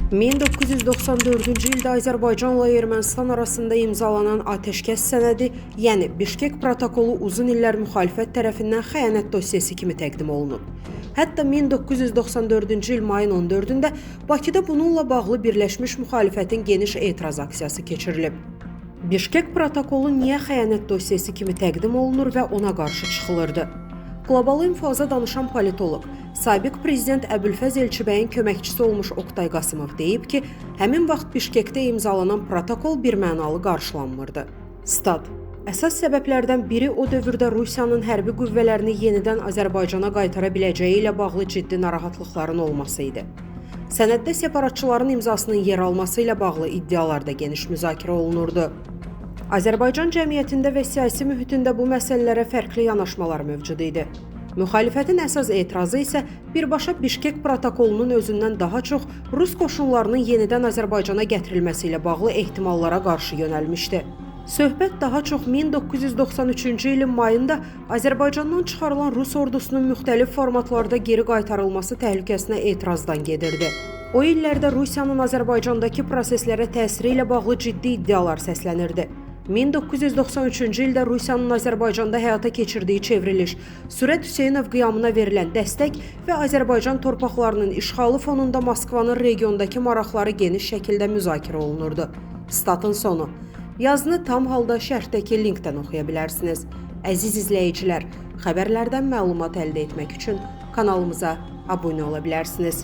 1994-cü ildə Azərbaycanla Ermənistan arasında imzalanan atəşkəs sənədi, yəni Bişkek protokolu uzun illər müxalifət tərəfindən xəyanət dosyası kimi təqdim olunub. Hətta 1994-cü il mayın 14-də Bakıda bununla bağlı Birləşmiş Müxalifətin geniş etiraz aksiyası keçirilib. Bişkek protokolu niyə xəyanət dosyası kimi təqdim olunur və ona qarşı çıxılırdı? Qlobal infoza danışan politoloq, sabiq prezident Əbülfəz Elçibəyin köməkçisi olmuş Oqtay Qasımov deyib ki, həmin vaxt Bişkekdə imzalanan protokol birmənalı qarşılanmırdı. Stat: Əsas səbəblərdən biri o dövrdə Rusiyanın hərbi qüvvələrini yenidən Azərbaycana qaytara biləcəyi ilə bağlı ciddi narahatlıqların olması idi. Sənəddə separatçıların imzasının yer alması ilə bağlı iddialar da geniş müzakirə olunurdu. Azərbaycan cəmiyyətində və siyasi mühitində bu məsələlərə fərqli yanaşmalar mövcud idi. Müxalifətin əsas etirazı isə birbaşa Bişkek protokolunun özündən daha çox Rus qoşunlarının yenidən Azərbaycana gətirilməsi ilə bağlı ehtimallara qarşı yönəlmişdi. Söhbət daha çox 1993-cü ilin mayında Azərbaycandan çıxarılan Rus ordusunun müxtəlif formatlarda geri qaytarılması təhlükəsinə etirazdan gedirdi. O illərdə Rusiyanın Azərbaycandakı proseslərə təsiri ilə bağlı ciddi iddialar səslənirdi. 1993-cü ildə Rusiyanın Azərbaycanda həyata keçirdiyi çevriliş, Sürət Hüseynov qiyamına verilən dəstək və Azərbaycan torpaqlarının işğalı fonunda Moskvanın regiondakı maraqları geniş şəkildə müzakirə olunurdu. Statın sonu. Yazını tam halda şərhdəki linkdən oxuya bilərsiniz. Əziz izləyicilər, xəbərlərdən məlumat əldə etmək üçün kanalımıza abunə ola bilərsiniz.